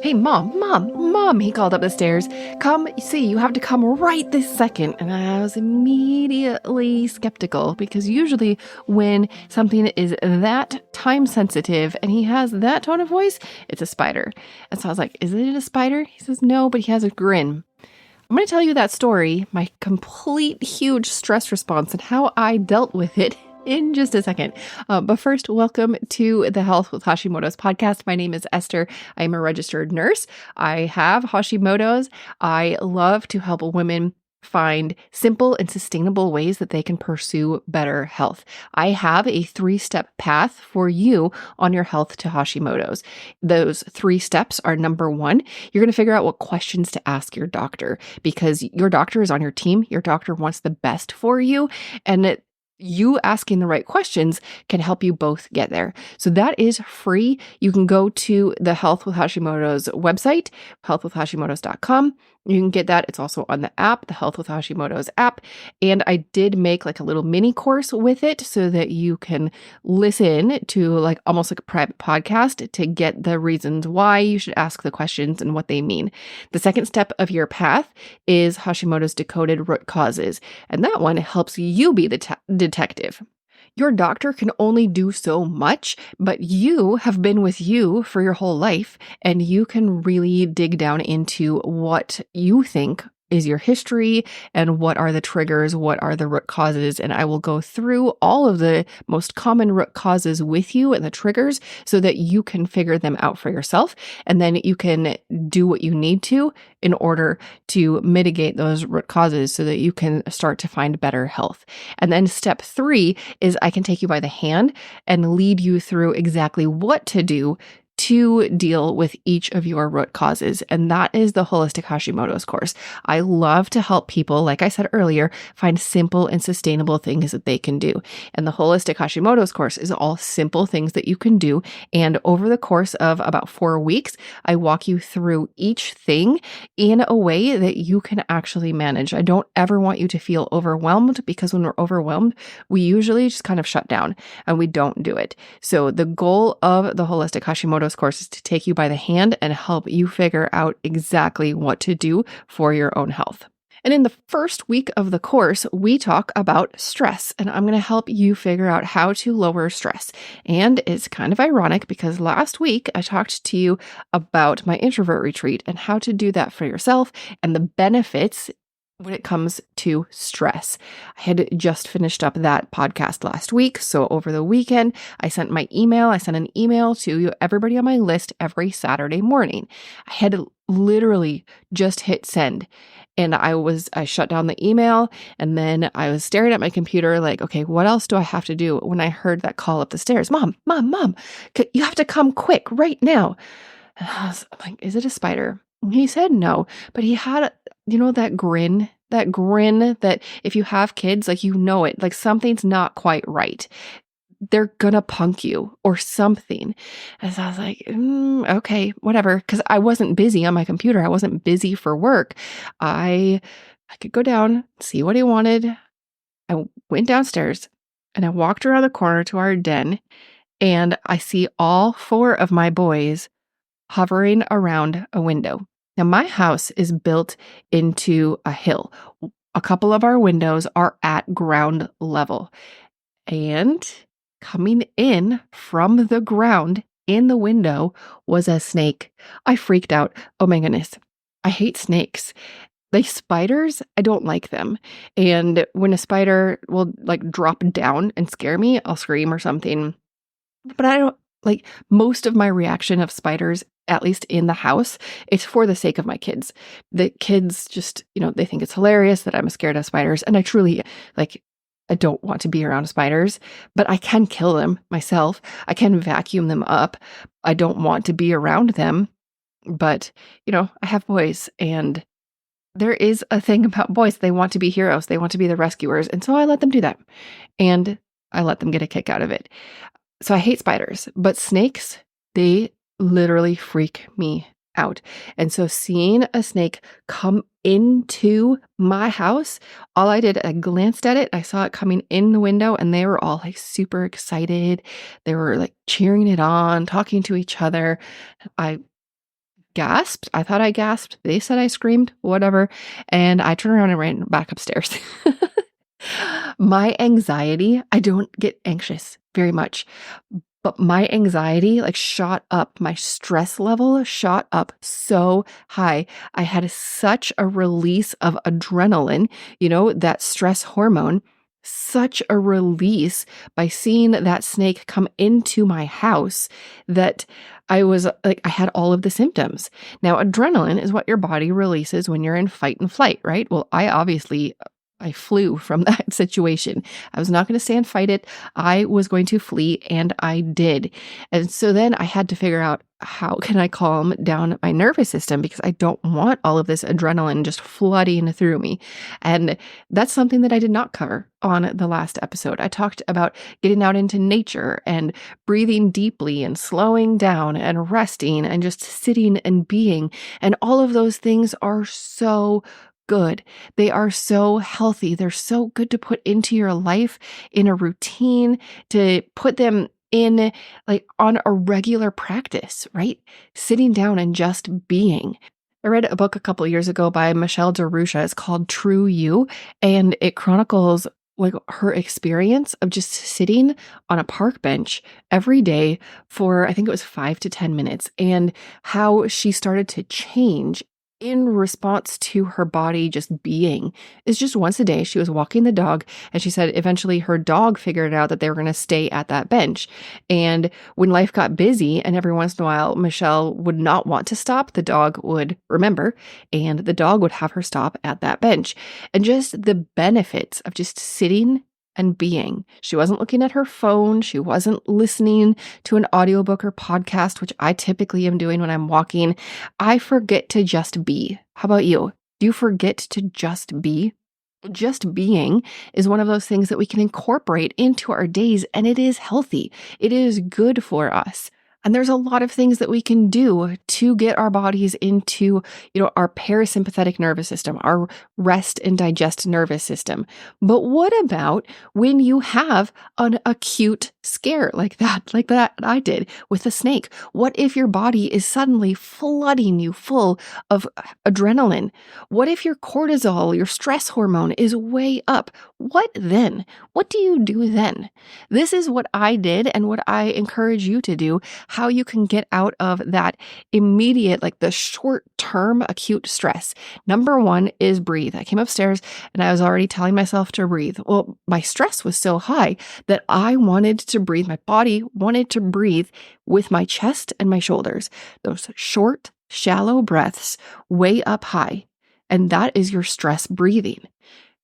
Hey, mom, he called up the stairs. Come, see, you have to come right this second. And I was immediately skeptical because usually when something is that time sensitive and he has that tone of voice, it's a spider. And so I was like, is it a spider? He says, no, but he has a grin. I'm going to tell you that story, my complete huge stress response and how I dealt with it in just a second. But first, welcome to the Health with Hashimoto's podcast. My name is Esther. I am a registered nurse. I have Hashimoto's. I love to help women find simple and sustainable ways that they can pursue better health. I have a 3-step path for you on your health to Hashimoto's. Those 3 steps are: number 1, you're going to figure out what questions to ask your doctor because your doctor is on your team. Your doctor wants the best for you, and you asking the right questions can help you both get there. So that is free. You can go to the Health with Hashimoto's website, healthwithhashimoto's.com. You can get that. It's also on the app, the Health with Hashimoto's app. And I did make like a little mini course with it so that you can listen to like almost like a private podcast to get the reasons why you should ask the questions and what they mean. The second step of your path is Hashimoto's Decoded root causes. And that one helps you be the detective. Your doctor can only do so much, but you have been with you for your whole life, and you can really dig down into what you think is your history and what are the triggers, what are the root causes. And I will go through all of the most common root causes with you and the triggers so that you can figure them out for yourself. And then you can do what you need to in order to mitigate those root causes so that you can start to find better health. And then step 3 is I can take you by the hand and lead you through exactly what to do to deal with each of your root causes. And that is the Holistic Hashimoto's course. I love to help people, like I said earlier, find simple and sustainable things that they can do. And the Holistic Hashimoto's course is all simple things that you can do. And over the course of about 4 weeks, I walk you through each thing in a way that you can actually manage. I don't ever want you to feel overwhelmed because when we're overwhelmed, we usually just kind of shut down and we don't do it. So the goal of the Holistic Hashimoto's course is to take you by the hand and help you figure out exactly what to do for your own health. And in the first week of the course, we talk about stress, and I'm going to help you figure out how to lower stress. And it's kind of ironic because last week I talked to you about my introvert retreat and how to do that for yourself and the benefits when it comes to stress. I had just finished up that podcast last week. So over the weekend, I sent an email to everybody on my list every Saturday morning. I had literally just hit send. And I shut down the email and then I was staring at my computer like, okay, what else do I have to do? When I heard that call up the stairs, mom, you have to come quick right now. And I was like, is it a spider? He said no, but he had, that grin that if you have kids, like, it, like something's not quite right. They're gonna punk you or something. And so I was like, okay, whatever. Cause I wasn't busy on my computer. I wasn't busy for work. I could go down, see what he wanted. I went downstairs and I walked around the corner to our den and I see all 4 of my boys hovering around a window. Now, my house is built into a hill. A couple of our windows are at ground level. And coming in from the ground in the window was a snake. I freaked out. Oh my goodness. I hate snakes. Like spiders, I don't like them. And when a spider will like drop down and scare me, I'll scream or something. But I don't like most of my reaction of spiders, at least in the house, it's for the sake of my kids. The kids just, they think it's hilarious that I'm scared of spiders. And I truly, I don't want to be around spiders, but I can kill them myself. I can vacuum them up. I don't want to be around them. But, I have boys and there is a thing about boys. They want to be heroes. They want to be the rescuers. And so I let them do that. And I let them get a kick out of it. So I hate spiders, but snakes, they literally freak me out. And so seeing a snake come into my house, all I did, I glanced at it, I saw it coming in the window and they were all like super excited. They were like cheering it on, talking to each other. I gasped. I thought I gasped. They said I screamed, whatever. And I turned around and ran back upstairs. My anxiety, I don't get anxious very much, but my anxiety like shot up. My stress level shot up so high. I had such a release of adrenaline, that stress hormone, such a release by seeing that snake come into my house that I was like, I had all of the symptoms. Now, adrenaline is what your body releases when you're in fight and flight, right? Well, I flew from that situation. I was not going to stay and fight it. I was going to flee, and I did. And so then I had to figure out, how can I calm down my nervous system, because I don't want all of this adrenaline just flooding through me. And that's something that I did not cover on the last episode. I talked about getting out into nature and breathing deeply and slowing down and resting and just sitting and being. And all of those things are so good. They are so healthy. They're so good to put into your life in a routine, to put them in like on a regular practice, right? Sitting down and just being. I read a book a couple of years ago by Michelle DeRusha. It's called True You, and it chronicles like her experience of just sitting on a park bench every day for, I think it was 5 to 10 minutes, and how she started to change in response to her body just being. Is just once a day she was walking the dog, and she said eventually her dog figured out that they were going to stay at that bench. And when life got busy and every once in a while Michelle would not want to stop, the dog would remember, and the dog would have her stop at that bench. And just the benefits of just sitting and being. She wasn't looking at her phone. She wasn't listening to an audiobook or podcast, which I typically am doing when I'm walking. I forget to just be. How about you? Do you forget to just be? Just being is one of those things that we can incorporate into our days, and it is healthy. It is good for us. And there's a lot of things that we can do to get our bodies into, our parasympathetic nervous system, our rest and digest nervous system. But what about when you have an acute scare like that I did with a snake? What if your body is suddenly flooding you full of adrenaline? What if your cortisol, your stress hormone, is way up? What then? What do you do then? This is what I did and what I encourage you to do, how you can get out of that immediate, like the short-term acute stress. Number one is breathe. I came upstairs and I was already telling myself to breathe. Well, my stress was so high that I wanted to breathe. My body wanted to breathe with my chest and my shoulders. Those short, shallow breaths way up high. And that is your stress breathing.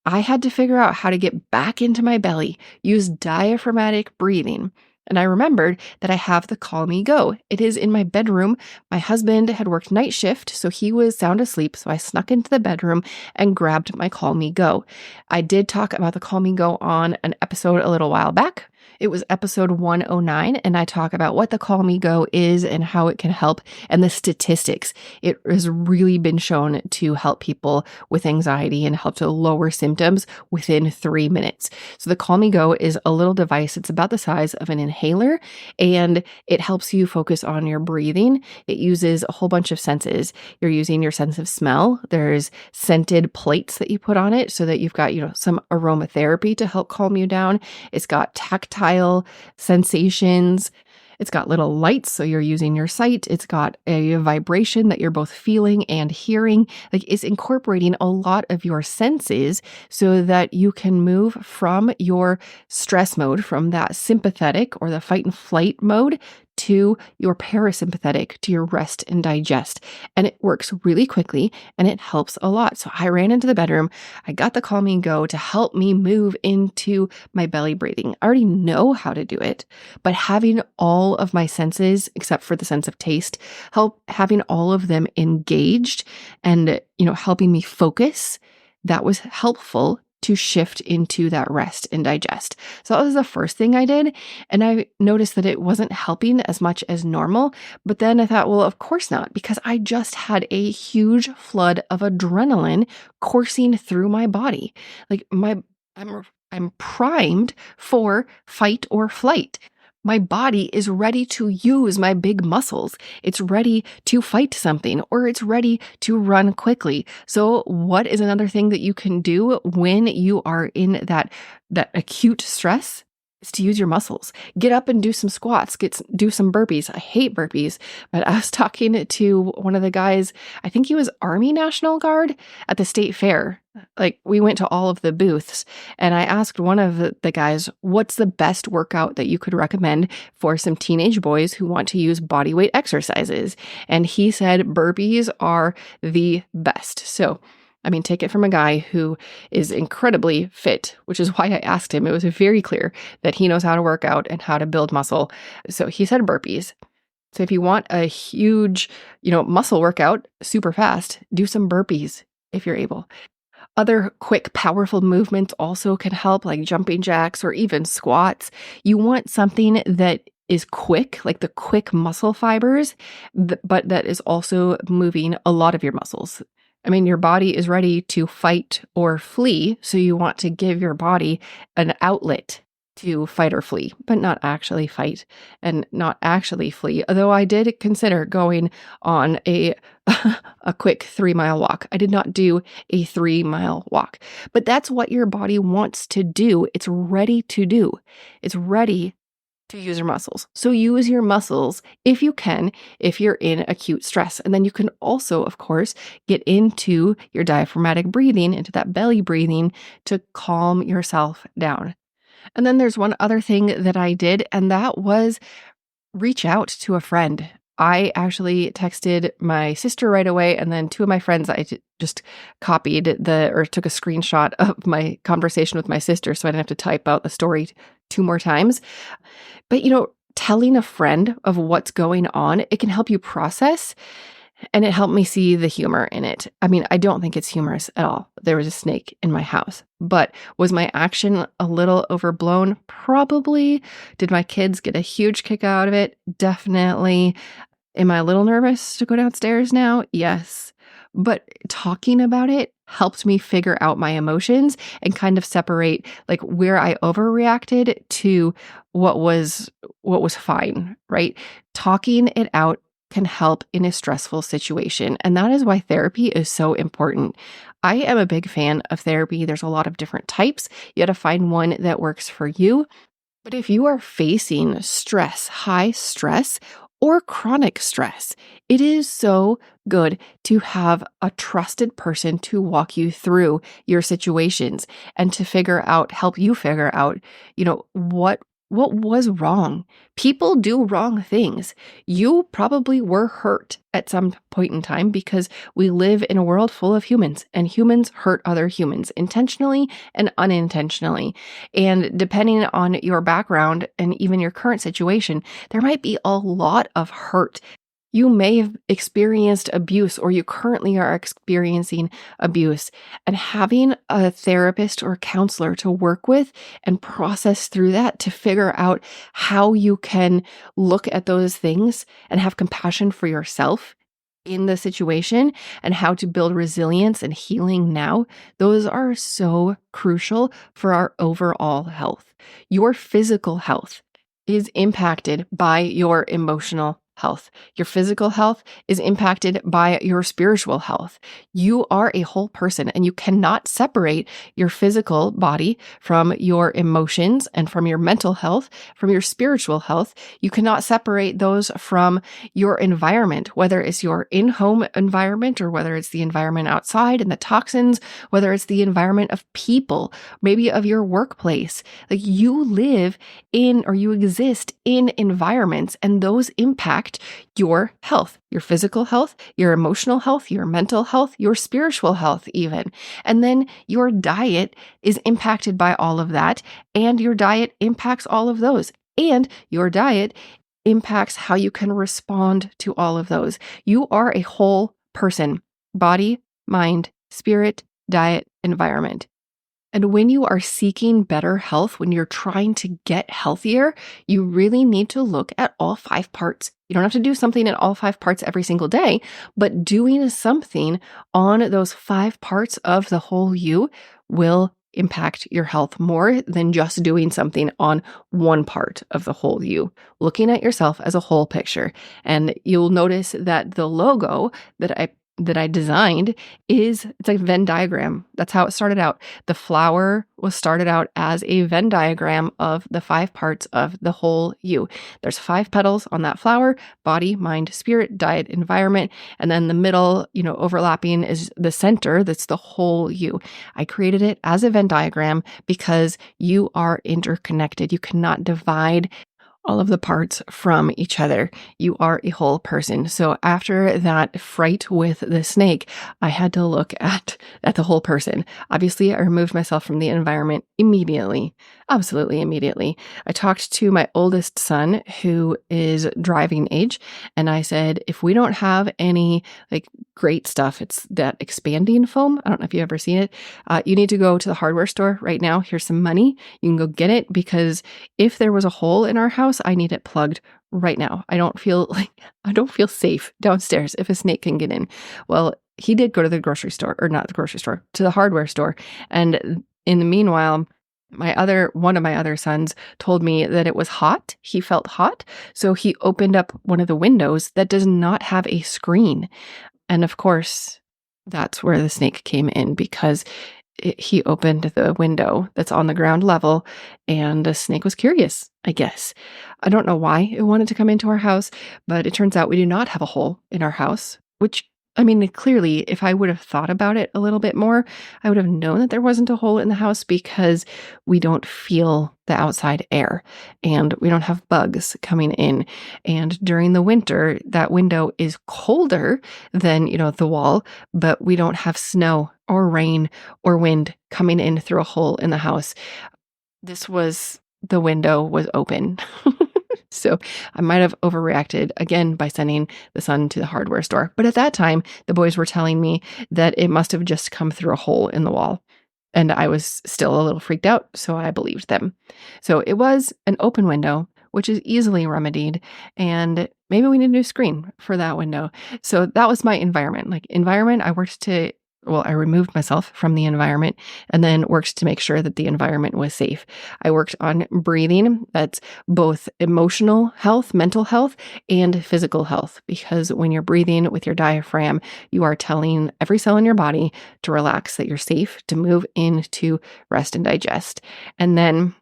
I had to figure out how to get back into my belly, use diaphragmatic breathing. And I remembered that I have the Call Me Go. It is in my bedroom. My husband had worked night shift, so he was sound asleep. So I snuck into the bedroom and grabbed my Call Me Go. I did talk about the Call Me Go on an episode a little while back. It was episode 109, and I talk about what the Call Me Go is and how it can help and the statistics. It has really been shown to help people with anxiety and help to lower symptoms within 3 minutes. So the Call Me Go is a little device. It's about the size of an inhaler, and it helps you focus on your breathing. It uses a whole bunch of senses. You're using your sense of smell. There's scented plates that you put on it so that you've got, some aromatherapy to help calm you down. It's got tactile sensations. It's got little lights, so you're using your sight. It's got a vibration that you're both feeling and hearing. Like, it's incorporating a lot of your senses so that you can move from your stress mode, from that sympathetic or the fight and flight mode, to your parasympathetic, to your rest and digest. And it works really quickly and it helps a lot. So I ran into the bedroom. I got the Call Me Go to help me move into my belly breathing. I already know how to do it, but having all of my senses, except for the sense of taste, having all of them engaged and, helping me focus, that was helpful to shift into that rest and digest. So that was the first thing I did. And I noticed that it wasn't helping as much as normal. But then I thought, well, of course not, because I just had a huge flood of adrenaline coursing through my body. Like I'm primed for fight or flight. My body is ready to use my big muscles. It's ready to fight something or it's ready to run quickly. So what is another thing that you can do when you are in that acute stress? Is to use your muscles. Get up and do some squats, do some burpees. I hate burpees, but I was talking to one of the guys, I think he was Army National Guard at the state fair. Like we went to all of the booths and I asked one of the guys, what's the best workout that you could recommend for some teenage boys who want to use body weight exercises? And he said burpees are the best. So I mean, take it from a guy who is incredibly fit, which is why I asked him. It was very clear that he knows how to work out and how to build muscle. So he said burpees. So if you want a huge, muscle workout super fast, do some burpees if you're able. Other quick, powerful movements also can help, like jumping jacks or even squats. You want something that is quick, like the quick muscle fibers, but that is also moving a lot of your muscles. I mean, your body is ready to fight or flee, so you want to give your body an outlet to fight or flee, but not actually fight and not actually flee. Although I did consider going on a quick 3-mile walk. I did not do a 3-mile walk, but that's what your body wants to do. It's ready to do. It's ready to use your muscles. So use your muscles if you can, if you're in acute stress. And then you can also, of course, get into your diaphragmatic breathing, into that belly breathing to calm yourself down. And then there's one other thing that I did, and that was reach out to a friend. I actually texted my sister right away, and then 2 of my friends, I just copied or took a screenshot of my conversation with my sister so I didn't have to type out the story 2 more times. But, telling a friend of what's going on, it can help you process, and it helped me see the humor in it. I mean, I don't think it's humorous at all. There was a snake in my house, but was my action a little overblown? Probably. Did my kids get a huge kick out of it? Definitely. Am I a little nervous to go downstairs now? Yes. But talking about it helped me figure out my emotions and kind of separate like where I overreacted to what was fine, right? Talking it out can help in a stressful situation. And that is why therapy is so important. I am a big fan of therapy. There's a lot of different types. You got to find one that works for you. But if you are facing stress, high stress, or chronic stress, it is so good to have a trusted person to walk you through your situations and to help you figure out, what was wrong. People do wrong things. You probably were hurt at some point in time because we live in a world full of humans, and humans hurt other humans intentionally and unintentionally. And depending on your background and even your current situation, there might be a lot of hurt. You may have experienced abuse, or you currently are experiencing abuse, and having a therapist or counselor to work with and process through that to figure out how you can look at those things and have compassion for yourself in the situation and how to build resilience and healing now. Those are so crucial for our overall health. Your physical health is impacted by your emotional health. Your physical health is impacted by your spiritual health. You are a whole person, and you cannot separate your physical body from your emotions and from your mental health, from your spiritual health. You cannot separate those from your environment, whether it's your in-home environment or whether it's the environment outside and the toxins, whether it's the environment of people, maybe of your workplace. Like you live in or you exist in environments, and those impact your health, your physical health, your emotional health, your mental health, your spiritual health even. And then your diet is impacted by all of that, and your diet impacts all of those. And your diet impacts how you can respond to all of those. You are a whole person: body, mind, spirit, diet, environment. And when you are seeking better health, when you're trying to get healthier, you really need to look at all 5 parts. You don't have to do something in all 5 parts every single day, but doing something on those 5 parts of the whole you will impact your health more than just doing something on one part of the whole you, looking at yourself as a whole picture. And you'll notice that the logo that I designed it's a Venn diagram. That's how it started out. The flower was started out as a Venn diagram of the 5 parts of the whole you. There's 5 petals on that flower: body, mind, spirit, diet, environment. And then the middle, overlapping is the center. That's the whole you. I created it as a Venn diagram because you are interconnected. You cannot divide all of the parts from each other. You are a whole person. So after that fright with the snake, I had to look at the whole person. Obviously, I removed myself from the environment immediately. Absolutely immediately. I talked to my oldest son, who is driving age, and I said, if we don't have any great stuff, it's that expanding foam. I don't know if you've ever seen it. You need to go to the hardware store right now. Here's some money. You can go get it, because if there was a hole in our house, I need it plugged right now. I don't feel safe downstairs if a snake can get in. Well, he did go to the grocery store, or not the grocery store, to the hardware store. And in the meanwhile, one of my other sons told me that it was hot. He felt hot. So he opened up one of the windows that does not have a screen. And of course, that's where the snake came in, because he opened the window that's on the ground level, and the snake was curious, I guess. I don't know why it wanted to come into our house, but it turns out we do not have a hole in our house, which, clearly, if I would have thought about it a little bit more, I would have known that there wasn't a hole in the house, because we don't feel the outside air and we don't have bugs coming in. And during the winter, that window is colder than, the wall, but we don't have snow or rain or wind coming in through a hole in the house. The window was open. So I might have overreacted again by sending the son to the hardware store. But at that time, the boys were telling me that it must have just come through a hole in the wall. And I was still a little freaked out, so I believed them. So it was an open window, which is easily remedied. And maybe we need a new screen for that window. So that was my environment. I removed myself from the environment and then worked to make sure that the environment was safe. I worked on breathing. That's both emotional health, mental health, and physical health, because when you're breathing with your diaphragm, you are telling every cell in your body to relax, that you're safe to move into rest and digest. And then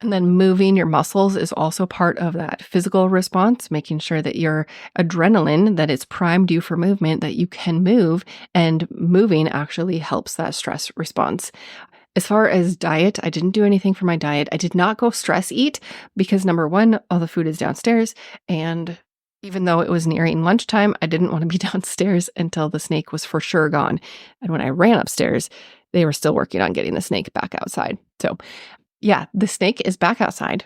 moving your muscles is also part of that physical response, making sure that your adrenaline, that it's primed you for movement, that you can move, and moving actually helps that stress response. As far as diet, I didn't do anything for my diet. I did not go stress eat, because number one, all the food is downstairs, and even though it was nearing lunchtime, I didn't want to be downstairs until the snake was for sure gone. And when I ran upstairs, they were still working on getting the snake back outside. So yeah, the snake is back outside.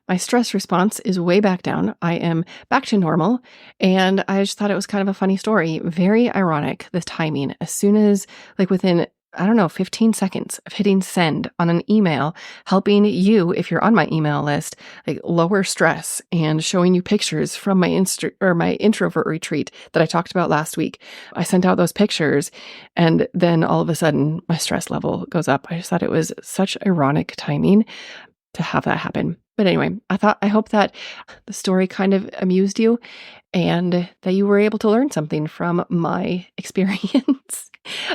My stress response is way back down. I am back to normal. And I just thought it was kind of a funny story. Very ironic, the timing. As soon as, within, 15 seconds of hitting send on an email, helping you, if you're on my email list, lower stress, and showing you pictures from my my introvert retreat that I talked about last week. I sent out those pictures, and then all of a sudden my stress level goes up. I just thought it was such ironic timing to have that happen. But anyway, I hope that the story kind of amused you and that you were able to learn something from my experience.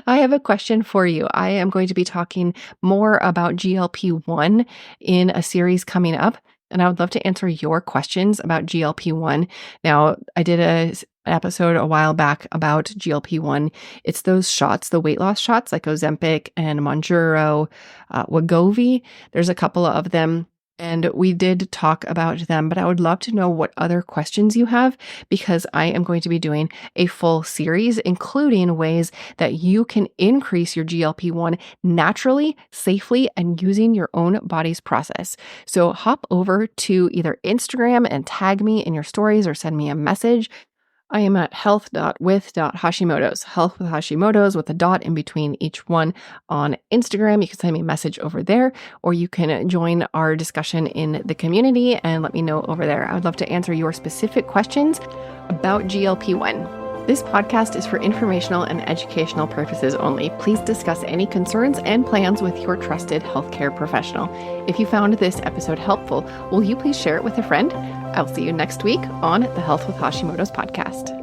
I have a question for you. I am going to be talking more about GLP-1 in a series coming up, and I would love to answer your questions about GLP-1. Now, I did an episode a while back about GLP-1. It's those shots, the weight loss shots, like Ozempic and Mounjaro, Wegovy. There's a couple of them, and we did talk about them, but I would love to know what other questions you have, because I am going to be doing a full series, including ways that you can increase your GLP-1 naturally, safely, and using your own body's process. So hop over to either Instagram and tag me in your stories or send me a message. I am at health.with.hashimoto's, health with Hashimoto's, with a dot in between each one on Instagram. You can send me a message over there, or you can join our discussion in the community and let me know over there. I would love to answer your specific questions about GLP-1. This podcast is for informational and educational purposes only. Please discuss any concerns and plans with your trusted healthcare professional. If you found this episode helpful, will you please share it with a friend? I'll see you next week on the Health with Hashimoto's podcast.